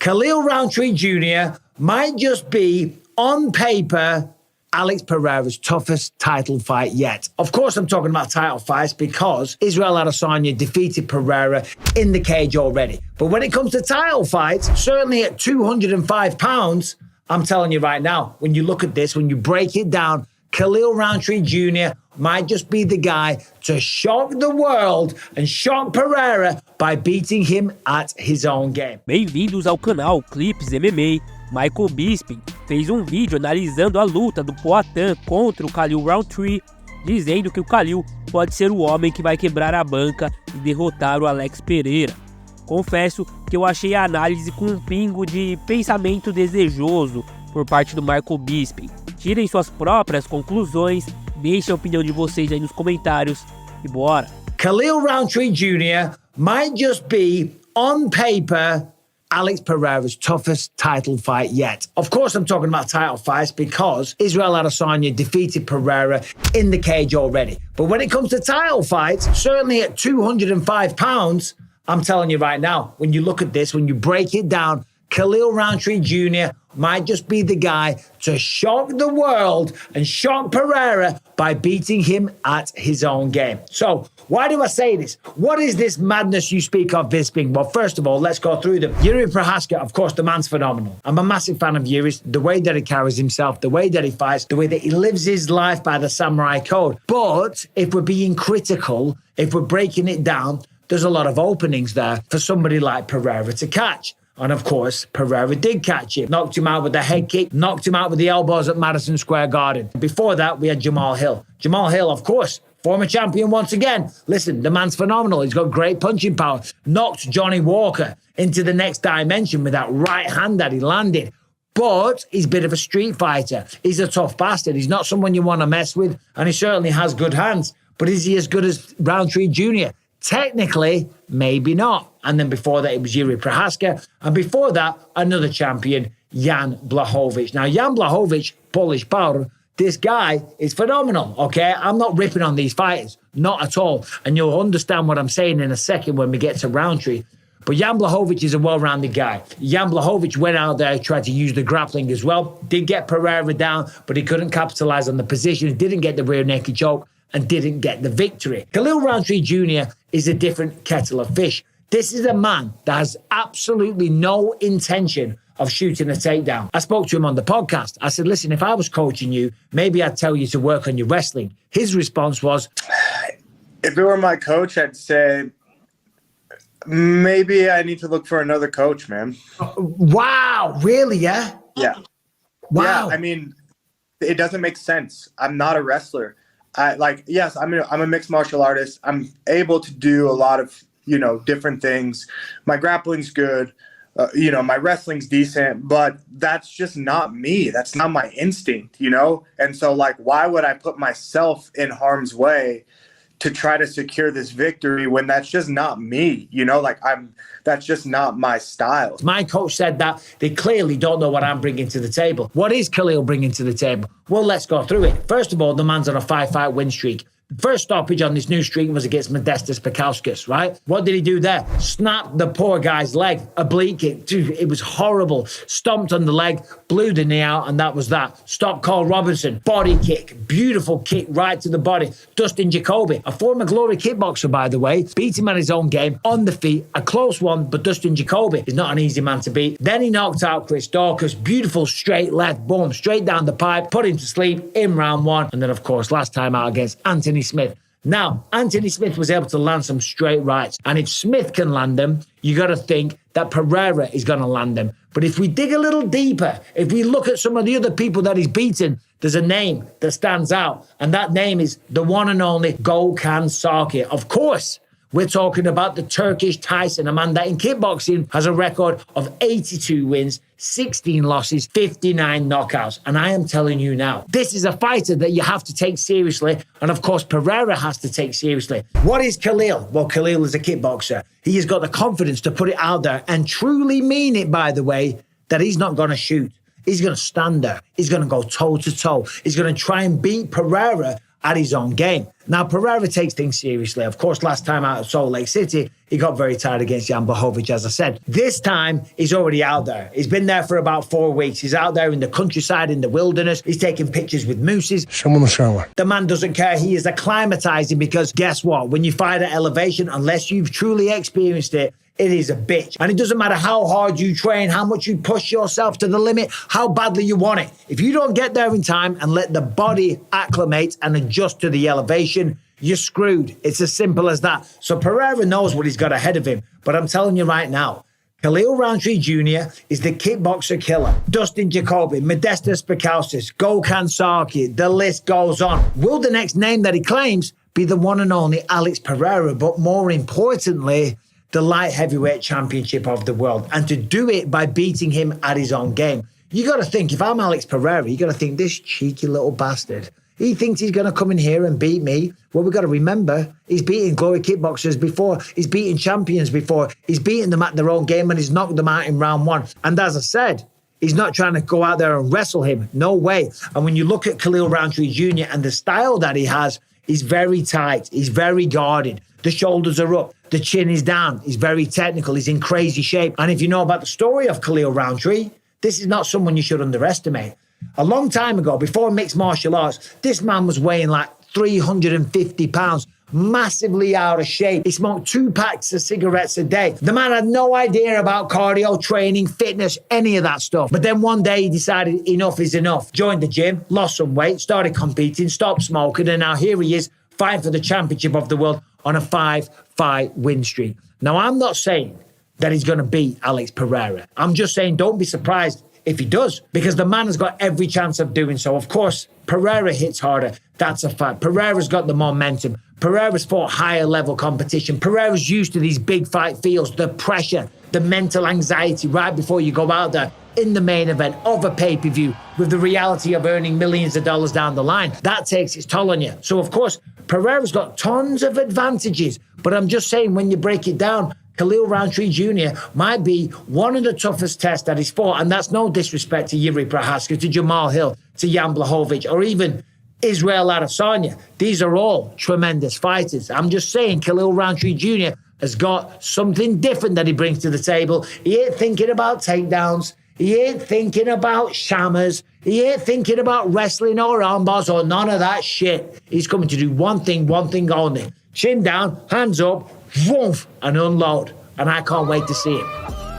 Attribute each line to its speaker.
Speaker 1: Khalil Rountree Jr. might just be, on paper, Alex Pereira's toughest title fight yet. Of course, I'm talking about title fights because Israel Adesanya defeated Pereira in the cage already. But when it comes to title fights, certainly at 205 pounds, I'm telling you right now, when you look at this, when you break it down, Khalil Rountree Jr. might just be the guy to shock the world and shock Pereira by beating him at his own game.
Speaker 2: Bem-vindos ao canal Clips MMA. Michael Bisping fez vídeo analisando a luta do Poatan contra o Khalil Rountree, dizendo que o Khalil pode ser o homem que vai quebrar a banca e derrotar o Alex Pereira. Confesso que eu achei a análise com um pingo de pensamento desejoso por parte do Michael Bisping. Tirem suas próprias conclusões, deixem a opinião de vocês aí nos comentários e bora!
Speaker 1: Khalil Rountree Jr. might just be, on paper, Alex Pereira's toughest title fight yet. Of course, I'm talking about title fights because Israel Adesanya defeated Pereira in the cage already. But when it comes to title fights, certainly at 205 pounds, I'm telling you right now, when you look at this, when you break it down, Khalil Rountree Jr. might just be the guy to shock the world and shock Pereira by beating him at his own game. So, why do I say this? What is this madness you speak of, Bisping? Well, first of all, let's go through them. Yuri Prochazka, of course, the man's phenomenal. I'm a massive fan of Yuri's, the way that he carries himself, the way that he fights, the way that he lives his life by the samurai code. But if we're being critical, if we're breaking it down, there's a lot of openings there for somebody like Pereira to catch. And of course, Pereira did catch him. Knocked him out with the head kick, knocked him out with the elbows at Madison Square Garden. Before that, we had Jamal Hill. Jamal Hill, of course, former champion once again. Listen, the man's phenomenal. He's got great punching power. Knocked Johnny Walker into the next dimension with that right hand that he landed. But he's a bit of a street fighter. He's a tough bastard. He's not someone you want to mess with. And he certainly has good hands. But is he as good as Rountree Jr.? Technically, maybe not. And then before that, it was Yuri Prochazka. And before that, another champion, Jan Blachowicz. Now, Jan Blachowicz, Polish power, this guy is phenomenal, okay? I'm not ripping on these fighters, not at all. And you'll understand what I'm saying in a second when we get to Rountree. But Jan Blachowicz is a well-rounded guy. Jan Blachowicz went out there, tried to use the grappling as well. Did get Pereira down, but he couldn't capitalize on the position. Didn't get the rear naked choke and didn't get the victory. Khalil Rountree Jr. is a different kettle of fish. This is a man that has absolutely no intention of shooting a takedown. I spoke to him on the podcast. I said, listen, if I was coaching you, maybe I'd tell you to work on your wrestling. His response was,
Speaker 3: if it were my coach, I'd say, maybe I need to look for another coach, man.
Speaker 1: Wow, really, yeah?
Speaker 3: Yeah.
Speaker 1: Wow.
Speaker 3: Yeah, I mean, it doesn't make sense. I'm not a wrestler. Yes, I'm a mixed martial artist. I'm able to do a lot of, different things. My grappling's good. My wrestling's decent, but that's just not me. That's not my instinct, And so, why would I put myself in harm's way to try to secure this victory when that's just not me, that's just not my style.
Speaker 1: My coach said that they clearly don't know what I'm bringing to the table. What is Khalil bringing to the table? Well, let's go through it. First of all, the man's on a 5-fight win streak. The first stoppage on this new streak was against Modestas Pekauskas, right? What did he do there? Snapped the poor guy's leg, oblique kick. Dude, it was horrible. Stomped on the leg, blew the knee out, and that was that. Stopped Cole Robinson, body kick, beautiful kick right to the body. Dustin Jacoby, a former Glory kickboxer, by the way, beat him at his own game, on the feet, a close one, but Dustin Jacoby is not an easy man to beat. Then he knocked out Chris Dawkins, beautiful straight left, boom, straight down the pipe, put him to sleep in round one. And then, of course, last time out against Anthony Smith. Now, Anthony Smith was able to land some straight rights. And if Smith can land them, you got to think that Pereira is going to land them. But if we dig a little deeper, if we look at some of the other people that he's beaten, there's a name that stands out. And that name is the one and only Gökhan Saki. Of course, we're talking about the Turkish Tyson, a man that in kickboxing has a record of 82 wins, 16 losses, 59 knockouts. And I am telling you now, this is a fighter that you have to take seriously. And of course, Pereira has to take seriously. What is Khalil? Well, Khalil is a kickboxer. He has got the confidence to put it out there and truly mean it, by the way, that he's not going to shoot. He's going to stand there. He's going to go toe to toe. He's going to try and beat Pereira at his own game. Now, Pereira takes things seriously. Of course, last time out of Salt Lake City, he got very tired against Jan Blachowicz, as I said. This time, he's already out there. He's been there for about 4 weeks. He's out there in the countryside, in the wilderness. He's taking pictures with mooses. The man doesn't care. He is acclimatizing because guess what? When you fight at elevation, unless you've truly experienced it, it is a bitch. And it doesn't matter how hard you train, how much you push yourself to the limit, how badly you want it. If you don't get there in time and let the body acclimate and adjust to the elevation, you're screwed. It's as simple as that. So Pereira knows what he's got ahead of him. But I'm telling you right now, Khalil Rountree Jr. is the kickboxer killer. Dustin Jacoby, Modestas Bukauskas, Gokhan Saki, the list goes on. Will the next name that he claims be the one and only Alex Pereira, but more importantly, the light heavyweight championship of the world, and to do it by beating him at his own game? You got to think, if I'm Alex Pereira, you got to think, this cheeky little bastard, he thinks he's going to come in here and beat me. Well, we've got to remember, he's beaten glory kickboxers before. He's beaten champions before. He's beaten them at their own game and he's knocked them out in round 1. And as I said, he's not trying to go out there and wrestle him. No way. And when you look at Khalil Rountree Jr. and the style that he has, he's very tight. He's very guarded. The shoulders are up. The chin is down. He's very technical. He's in crazy shape. And if you know about the story of Khalil Rountree, this is not someone you should underestimate. A long time ago, before mixed martial arts, this man was weighing like 350 pounds, massively out of shape. He smoked 2 packs of cigarettes a day. The man had no idea about cardio, training, fitness, any of that stuff. But then one day he decided enough is enough. Joined the gym, lost some weight, started competing, stopped smoking, and now here he is fighting for the championship of the world on a 5-fight win streak. Now, I'm not saying that he's going to beat Alex Pereira. I'm just saying don't be surprised if he does, because the man has got every chance of doing so. Of course, Pereira hits harder. That's a fact. Pereira's got the momentum. Pereira's fought higher level competition. Pereira's used to these big fight feels, the pressure, the mental anxiety right before you go out there in the main event of a pay-per-view with the reality of earning millions of dollars down the line. That takes its toll on you. So, of course, Pereira's got tons of advantages. But I'm just saying, when you break it down, Khalil Rountree Jr. might be one of the toughest tests that he's fought. And that's no disrespect to Yuri Prohaska, to Jamal Hill, to Jan Blachowicz, or even Israel Adesanya. These are all tremendous fighters. I'm just saying Khalil Rountree Jr. has got something different that he brings to the table. He ain't thinking about takedowns. He ain't thinking about shammers. He ain't thinking about wrestling or armbars or none of that shit. He's coming to do one thing only. Chin down, hands up, woof, and unload. And I can't wait to see it.